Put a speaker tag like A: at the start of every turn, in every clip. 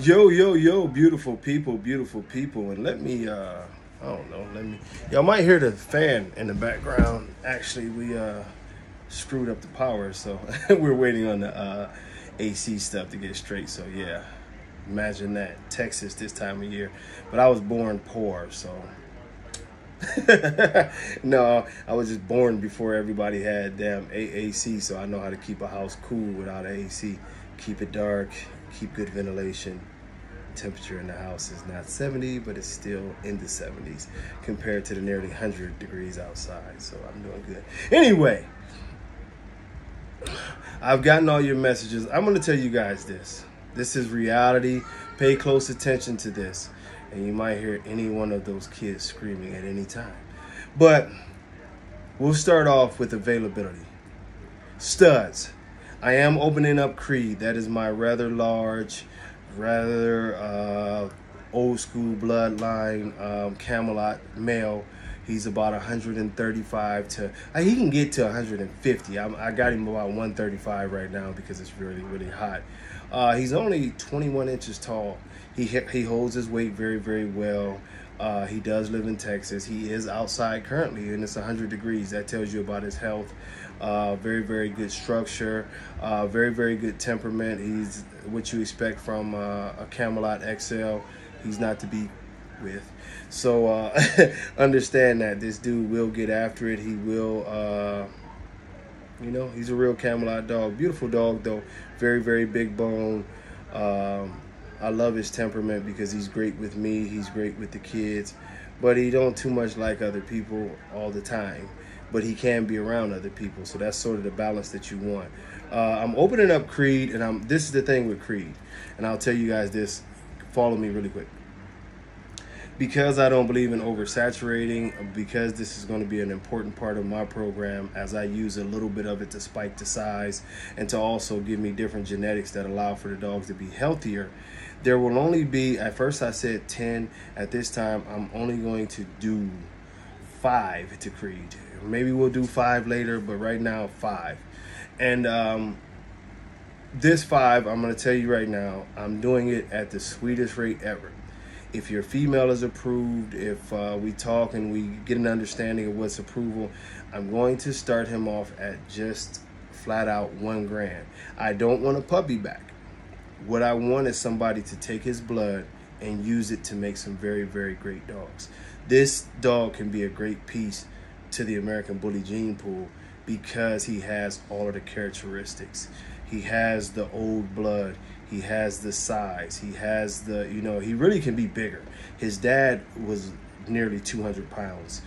A: Yo, yo, yo, beautiful people. And let me, I don't know, y'all might hear the fan in the background. Actually, we, screwed up the power, so we're waiting on the, AC stuff to get straight. So, yeah, imagine that. Texas this time of year. But I was born poor, so. No, I was just born before everybody had damn AC, so I know how to keep a house cool without AC. Keep it dark, keep good ventilation. Temperature in the house is not 70, but it's still in the 70s compared to the nearly 100 degrees outside, so I'm doing good. Anyway, I've gotten all your messages. I'm going to tell you guys this. This is reality. Pay close attention to this, and you might hear any one of those kids screaming at any time. But we'll start off with availability. Studs. I am opening up Creed. That is my rather large, rather old school bloodline Camelot male. He's about 135 to, he can get to 150. I got him about 135 right now because it's really, really hot. He's only 21 inches tall. He holds his weight very, very well. He does live in Texas. He is outside currently, and it's 100 degrees. That tells you about his health. Very, very good structure. Very, very good temperament. He's what you expect from a Camelot XL. He's not to be with. So understand that this dude will get after it. He will, you know, he's a real Camelot dog. Beautiful dog, though. Very, very big bone. I love his temperament because he's great with me. He's great with the kids, but he don't too much like other people all the time. But he can be around other people, so that's sort of the balance that you want. I'm opening up Creed, and this is the thing with Creed, and I'll tell you guys this. Follow me really quick. Because I don't believe in oversaturating, because this is going to be an important part of my program as I use a little bit of it to spike the size and to also give me different genetics that allow for the dogs to be healthier. There will only be, at first I said 10. At this time, I'm only going to do 5 to Creed. Maybe we'll do 5 later, but right now 5. And this 5, I'm going to tell you right now, I'm doing it at the sweetest rate ever. If your female is approved, if we talk and we get an understanding of what's approval, I'm going to start him off at just flat out $1,000. I don't want a puppy back. What I want is somebody to take his blood and use it to make some very, very great dogs. This dog can be a great piece to the American Bully gene pool because he has all of the characteristics. He has the old blood. He has the size. He has the, you know, he really can be bigger. His dad was nearly 200 pounds.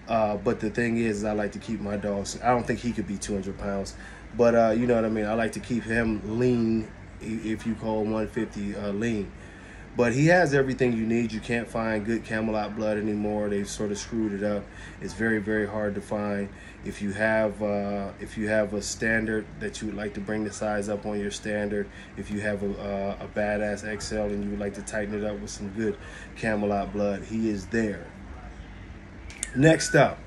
A: But the thing is, I like to keep my dogs, I don't think he could be 200 pounds, but you know what I mean? I like to keep him lean, if you call 150 lean. But he has everything you need. You can't find good Camelot blood anymore. They've sort of screwed it up. It's very, very hard to find. If you have a standard that you would like to bring the size up on your standard, if you have a badass XL and you would like to tighten it up with some good Camelot blood, he is there. Next up,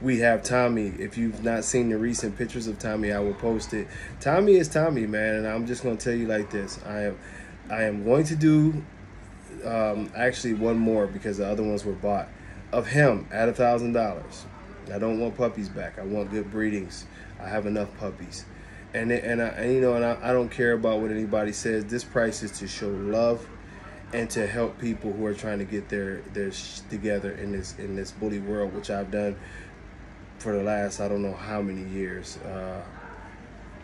A: we have Tommy. If you've not seen the recent pictures of Tommy, I will post it. Tommy is Tommy, man, and I'm just going to tell you like this. I am going to do actually one more because the other ones were bought of him at $1,000. I don't want puppies back. I want good breedings. I have enough puppies, and you know, and I don't care about what anybody says. This price is to show love and to help people who are trying to get their together in this bully world, which I've done for the last I don't know how many years.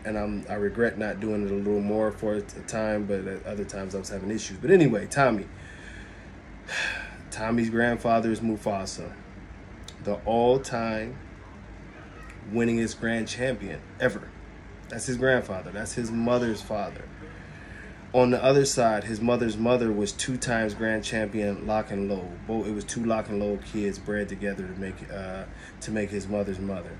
A: And I regret not doing it a little more for a time, but at other times I was having issues. But anyway, Tommy's grandfather is Mufasa, the all-time winningest grand champion ever. That's his grandfather. That's his mother's father. On the other side, his mother's mother was 2 times grand champion lock and load. It was 2 lock and load kids bred together to make his mother's mother.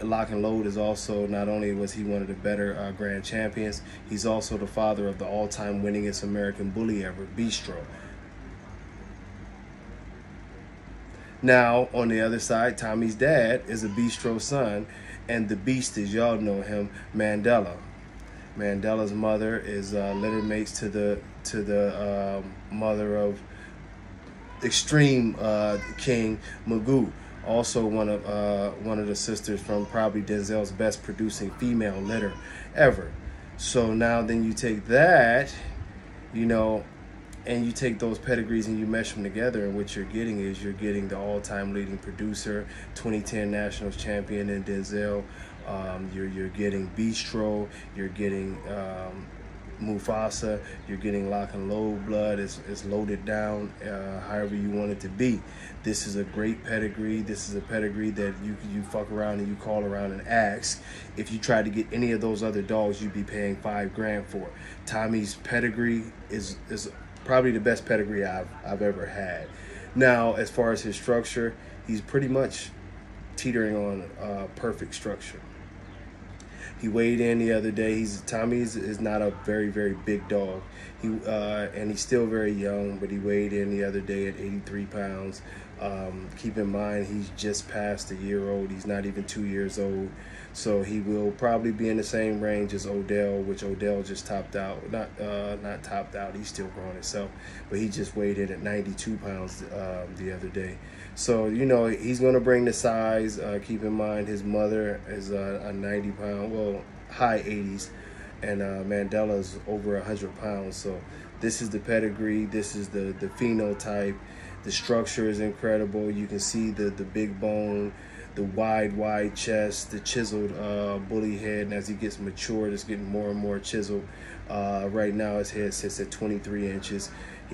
A: Lock and load is also, not only was he one of the better grand champions, he's also the father of the all-time winningest American bully ever, Bistro. Now, on the other side, Tommy's dad is a Bistro son, and the beast, as y'all know him, Mandela. Mandela's mother is litter mates to the mother of Extreme King Magoo, also one of the sisters from probably Denzel's best producing female litter ever. So now then you take that, you know, and you take those pedigrees and you mesh them together, and what you're getting is you're getting the all-time leading producer, 2010 Nationals champion in Denzel. You're getting Bistro, you're getting Mufasa, you're getting Lock and Load blood. It's loaded down however you want it to be. This is a great pedigree. This is a pedigree that you fuck around and you call around and ask. If you try to get any of those other dogs, you'd be paying $5 grand for. Tommy's pedigree is probably the best pedigree I've ever had. Now, as far as his structure, he's pretty much teetering on perfect structure. He weighed in the other day. Tommy is not a very big dog. And he's still very young, but he weighed in the other day at 83 pounds. Keep in mind, he's just past a year old. He's not even 2 years old. So he will probably be in the same range as Odell, which Odell just topped out. Not topped out, he's still growing himself. But he just weighed in at 92 pounds the other day. So, you know, he's going to bring the size. Keep in mind, his mother is a 90-pound, well, high 80s. And Mandela's over 100 pounds. So this is the pedigree. This is the phenotype. The structure is incredible. You can see the big bone, the wide chest, the chiseled bully head. And as he gets matured, it's getting more and more chiseled. Right now, his head sits at 23 inches.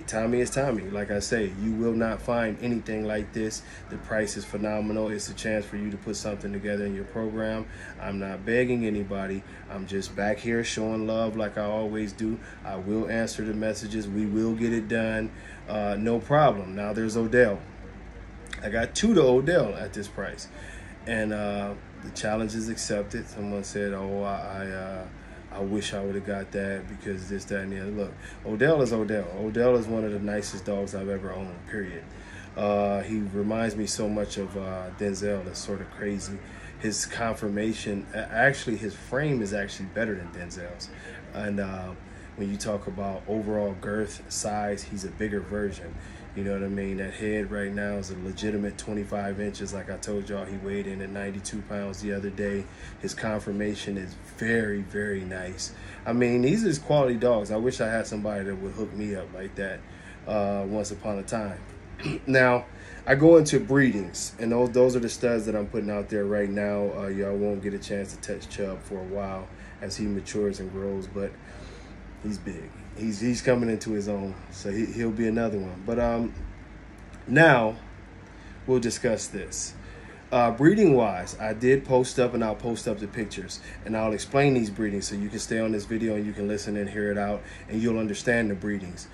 A: Tommy is Tommy. Like I say, you will not find anything like this. The price is phenomenal. It's a chance for you to put something together in your program. I'm not begging anybody. I'm just back here showing love like I always do. I will answer the messages. We will get it done. No problem. Now there's Odell. I got 2 to Odell at this price. And the challenge is accepted. Someone said, oh, I wish I would have got that because this, that, and the other. Look, Odell is Odell. Odell is one of the nicest dogs I've ever owned, period. He reminds me so much of Denzel. That's sort of crazy. His conformation, actually, his frame is actually better than Denzel's. And when you talk about overall girth, size, he's a bigger version. You know what I mean? That head right now is a legitimate 25 inches. Like I told y'all, he weighed in at 92 pounds the other day. His conformation is very nice. I mean, these are quality dogs. I wish I had somebody that would hook me up like that once upon a time. Now, I go into breedings, and those are the studs that I'm putting out there right now. Y'all won't get a chance to touch Chubb for a while as he matures and grows, but he's big. He's coming into his own, so he'll be another one. But now we'll discuss this. Breeding-wise, I did post up, and I'll post up the pictures, and I'll explain these breedings so you can stay on this video and you can listen and hear it out, and you'll understand the breedings.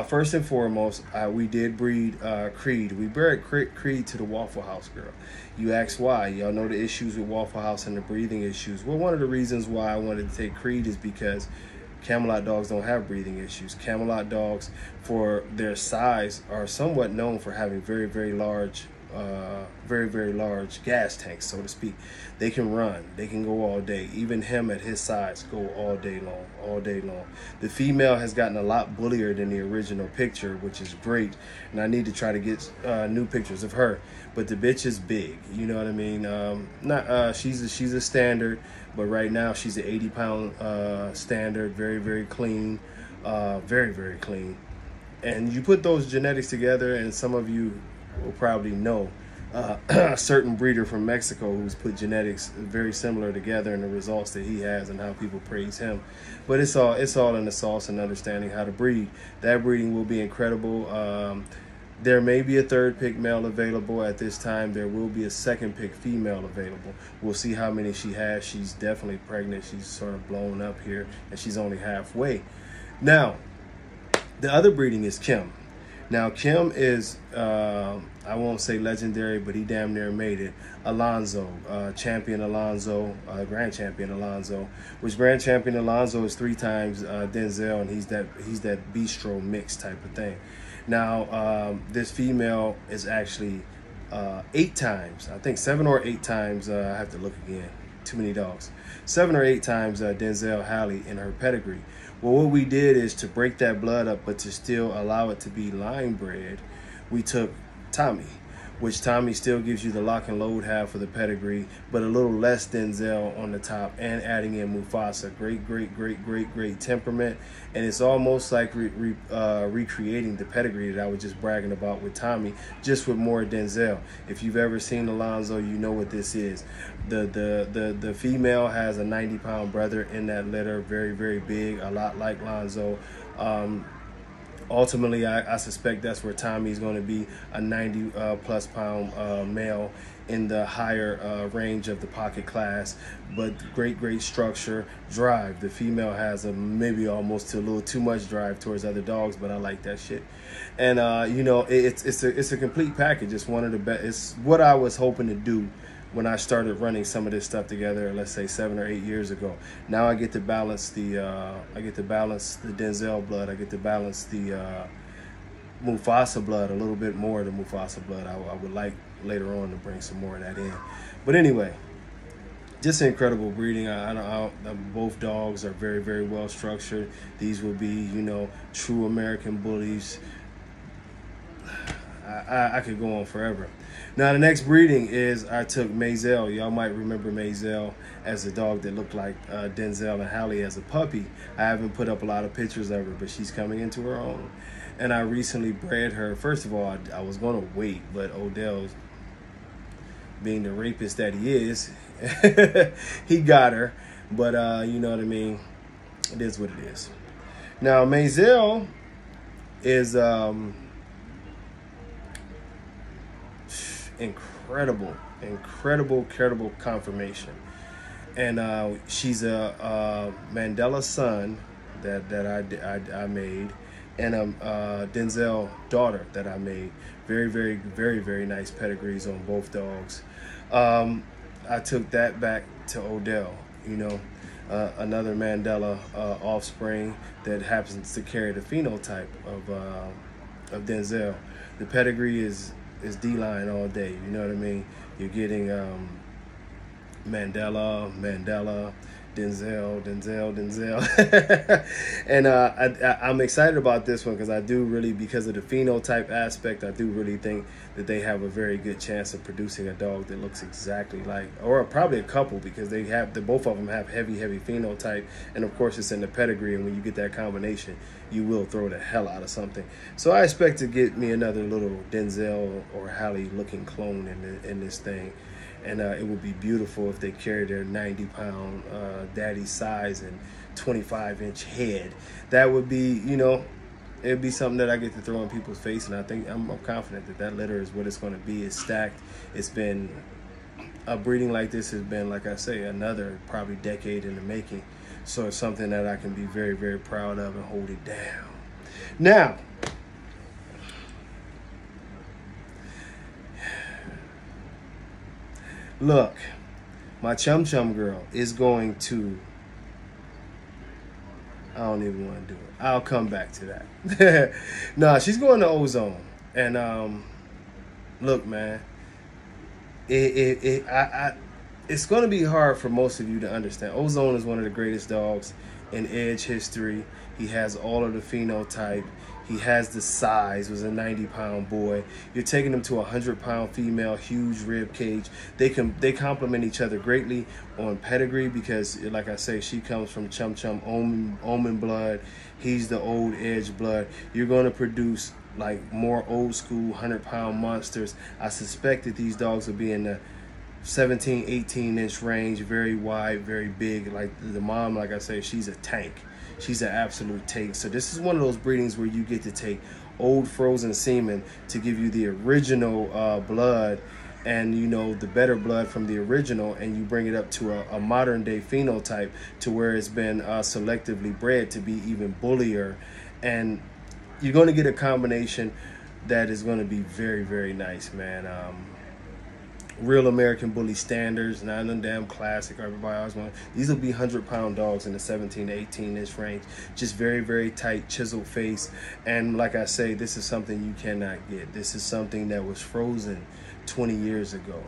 A: First and foremost, we did breed Creed. We bred Creed to the Waffle House girl. You ask why. Y'all know the issues with Waffle House and the breathing issues. Well, one of the reasons why I wanted to take Creed is because Camelot dogs don't have breathing issues. Camelot dogs, for their size, are somewhat known for having very large gas tanks, so to speak. They can run. They can go all day. Even him at his size go all day long. The female has gotten a lot bullier than the original picture, which is great. And I need to try to get new pictures of her. But the bitch is big. You know what I mean? She's a standard, but right now she's an 80-pound standard. Very clean. Very clean. And you put those genetics together, and some of you will probably know a certain breeder from Mexico who's put genetics very similar together and the results that he has and how people praise him. But it's all in the sauce and understanding how to breed. That breeding will be incredible. There may be a 3rd pick male available at this time. There will be a 2nd pick female available. We'll see how many she has. She's definitely pregnant. She's sort of blown up here, and she's only halfway. Now, the other breeding is Kim. Now, Kim is, I won't say legendary, but he damn near made it. Alonzo, champion Alonzo, grand champion Alonzo, which grand champion Alonzo is 3 times Denzel, and he's that bistro mix type of thing. Now, this female is actually 8 times, I think 7 or 8 times, I have to look again, too many dogs. 7 or 8 times Denzel Hallie in her pedigree. Well, what we did is to break that blood up, but to still allow it to be line bred, we took Tommy, which Tommy still gives you the lock and load half of the pedigree, but a little less Denzel on the top, and adding in Mufasa. Great temperament, and it's almost like recreating the pedigree that I was just bragging about with Tommy, just with more Denzel. If you've ever seen Alonzo, you know what this is. The female has a 90-pound brother in that litter, very big, a lot like Lonzo. Ultimately, I suspect that's where Tommy's going to be, a 90-plus pound male in the higher range of the pocket class, but great structure, drive. The female has a maybe almost a little too much drive towards other dogs, but I like that shit. And you know, it's a complete package. It's one of the best. It's what I was hoping to do when I started running some of this stuff together, let's say 7 or 8 years ago. Now I get to balance the Denzel blood. I get to balance the Mufasa blood, a little bit more of the Mufasa blood. I would like later on to bring some more of that in. But anyway, just an incredible breeding. Both dogs are very well structured. These will be, you know, true American bullies. I could go on forever. Now, the next breeding is I took Maisel. Y'all might remember Maisel as a dog that looked like Denzel and Hallie as a puppy. I haven't put up a lot of pictures of her, but she's coming into her own. And I recently bred her. First of all, I was going to wait, but Odell, being the rapist that he is, he got her. But you know what I mean? It is what it is. Now, Maisel is incredible conformation, and she's a Mandela son that I made, and a Denzel daughter that I made. Very nice pedigrees on both dogs. I took that back to Odell, you know, another Mandela offspring that happens to carry the phenotype of Denzel. The pedigree is D-line all day, you know what I mean? You're getting Mandela, Denzel. And I'm excited about this one because I do really, because of the phenotype aspect, I do really think that they have a very good chance of producing a dog that looks exactly like, or probably a couple, because they have both of them have heavy phenotype, and of course it's in the pedigree, and when you get that combination, you will throw the hell out of something. So I expect to get me another little Denzel or Hallie looking clone in this thing. And it would be beautiful if they carry their 90-pound daddy size and 25-inch head. That would be, you know, it would be something that I get to throw in people's face. And I think I'm confident that that litter is what it's going to be. It's stacked. It's been, a breeding like this has been, like I say, another probably decade in the making. So it's something that I can be very proud of and hold it down. Now, look, my Chum Chum girl is going to, I don't even want to do it. I'll come back to that. No, she's going to Ozone. And look, man, it's going to be hard for most of you to understand. Ozone is one of the greatest dogs in edge history. He has all of the phenotype. He has the size, was a 90-pound boy. You're taking him to a 100-pound female, huge rib cage. They complement each other greatly on pedigree because, like I say, she comes from Chum Chum Omen blood. He's the old edge blood. You're going to produce like more old school 100-pound monsters. I suspect that these dogs will be in the 17, 18-inch range, very wide, very big. Like the mom, like I say, she's a tank. She's an absolute tank. So this is one of those breedings where you get to take old frozen semen to give you the original blood, and you know, the better blood from the original, and you bring it up to a modern day phenotype to where it's been selectively bred to be even bullier, and you're going to get a combination that is going to be very nice, man. Real American bully standards, not them damn classic. Everybody always want. These will be 100-pound dogs in the 17 to 18-inch range. Just very tight, chiseled face. And like I say, this is something you cannot get. This is something that was frozen 20 years ago.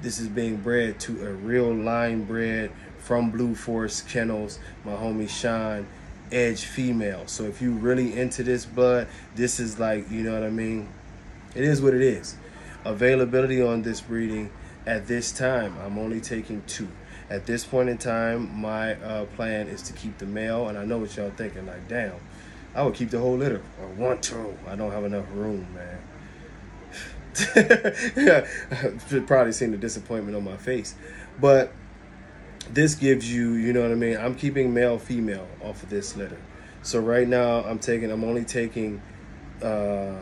A: This is being bred to a real line bred from Blue Force Kennels, my homie Sean, edge female. So if you really into this blood, this is like, you know what I mean? It is what it is. Availability on this breeding at this time, I'm only taking 2. At this point in time, my plan is to keep the male, and I know what y'all thinking, like, damn, I would keep the whole litter, or 1, 2. I don't have enough room, man. You've probably seen the disappointment on my face. But this gives you, you know what I mean? I'm keeping male, female off of this litter. So right now, I'm only taking a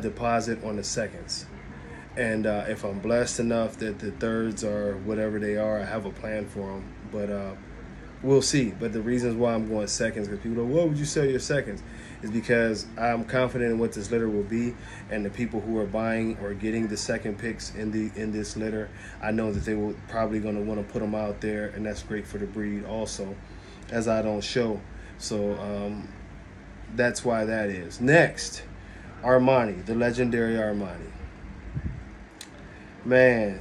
A: deposit on the seconds. And if I'm blessed enough that the thirds are whatever they are, I have a plan for them. But we'll see. But the reasons why I'm going seconds, because people are, what would you sell your seconds? Is because I'm confident in what this litter will be, and the people who are buying or getting the second picks in this litter, I know that they will probably going to want to put them out there, and that's great for the breed also, as I don't show. So that's why that is. Next, Armani, the legendary Armani. Man,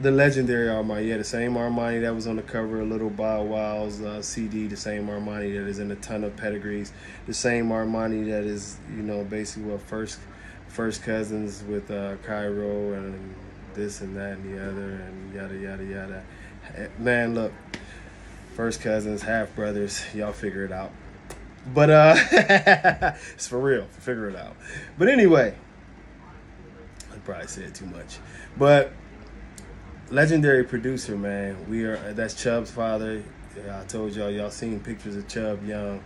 A: the legendary Armani. Yeah, the same Armani that was on the cover of Little Bow Wow's CD, the same Armani that is in a ton of pedigrees, the same Armani that is, you know, basically what first cousins with Cairo and this and that and the other and yada, yada, yada. Man, look, first cousins, half brothers, y'all figure it out. But it's for real, figure it out. But anyway, I probably said too much. But legendary producer, man. That's Chubb's father. Yeah, I told y'all seen pictures of Chubb young.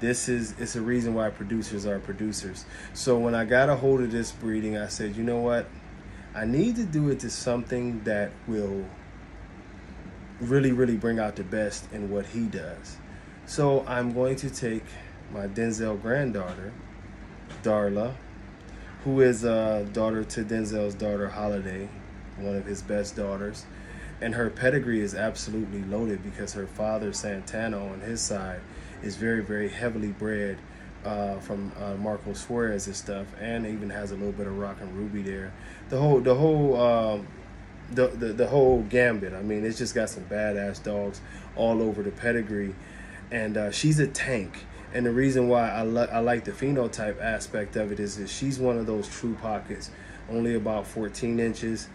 A: It's a reason why producers are producers. So when I got a hold of this breeding, I said, you know what? I need to do it to something that will really, really bring out the best in what he does. So I'm going to take my Denzel granddaughter, Darla, who is a daughter to Denzel's daughter, Holiday, one of his best daughters. And her pedigree is absolutely loaded because her father, Santana, on his side, is very, very heavily bred from Marco Suarez and stuff, and even has a little bit of Rock and Ruby there. The whole gambit. I mean, it's just got some badass dogs all over the pedigree, and she's a tank. And the reason why I like the phenotype aspect of it is that she's one of those true pockets, only about 14 inches,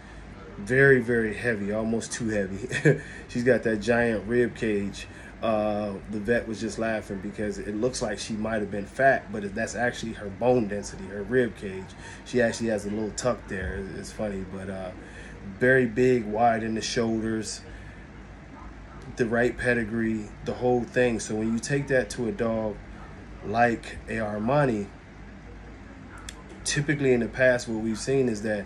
A: very, very heavy, almost too heavy. She's got that giant rib cage. The vet was just laughing because it looks like she might have been fat, but that's actually her bone density, her rib cage. She actually has a little tuck there. It's funny, but very big, wide in the shoulders, the right pedigree, the whole thing. So when you take that to a dog like a Armani, typically in the past what we've seen is that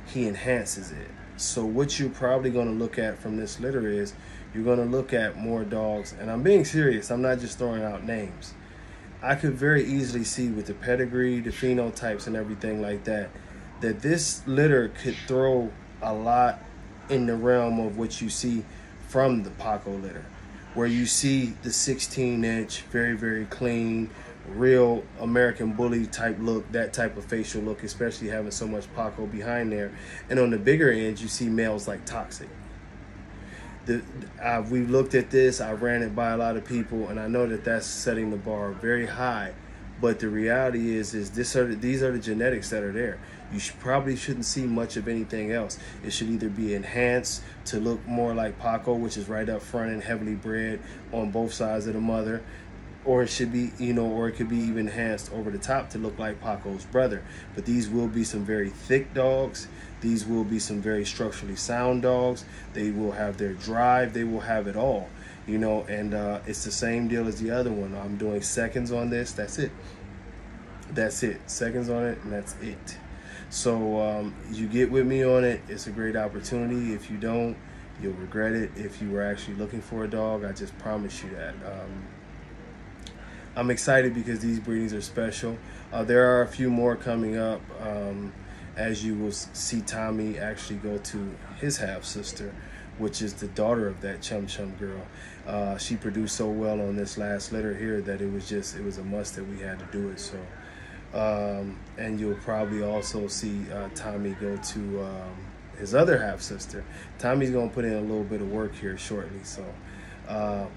A: he enhances it. So what you're probably going to look at from this litter is you're going to look at more dogs, and I'm being serious, I'm not just throwing out names. I could very easily see with the pedigree, the phenotypes and everything like that, that this litter could throw a lot in the realm of what you see from the Paco litter, where you see the 16-inch, very, very clean, real American Bully type look, that type of facial look, especially having so much Paco behind there. And on the bigger end, you see males like Toxic. We've looked at this, I ran it by a lot of people, and I know that that's setting the bar very high. But the reality is these are the genetics that are there. You probably shouldn't see much of anything else. It should either be enhanced to look more like Paco, which is right up front and heavily bred on both sides of the mother, or it should be, you know, or it could be even enhanced over the top to look like Paco's brother. But these will be some very thick dogs. These will be some very structurally sound dogs. They will have their drive. They will have it all. You know, and it's the same deal as the other one. I'm doing seconds on this. That's it. That's it. Seconds on it, and that's it. So you get with me on it. It's a great opportunity. If you don't, you'll regret it. If you were actually looking for a dog, I just promise you that. I'm excited because these breedings are special. There are a few more coming up. As you will see Tommy actually go to his half-sister, which is the daughter of that Chum Chum girl. She produced so well on this last litter here that it was a must that we had to do it. So, and you'll probably also see Tommy go to his other half sister. Tommy's gonna put in a little bit of work here shortly, so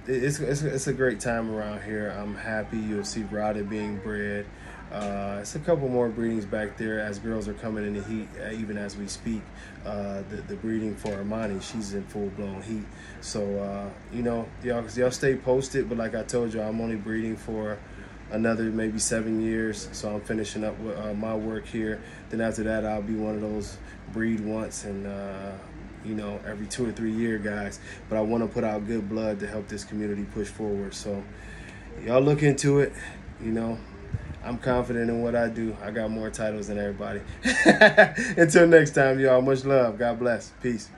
A: it's a great time around here. I'm happy. You'll see Rada being bred. It's a couple more breedings back there as girls are coming in the heat, even as we speak. The breeding for Armani, she's in full-blown heat. So, you know, y'all stay posted, but like I told you, I'm only breeding for another maybe 7 years, so I'm finishing up with my work here. Then after that, I'll be one of those breed once and you know, every 2 or 3 year guys. But I want to put out good blood to help this community push forward. So y'all look into it. You know, I'm confident in what I do. I got more titles than everybody. Until next time, y'all, much love. God bless. Peace.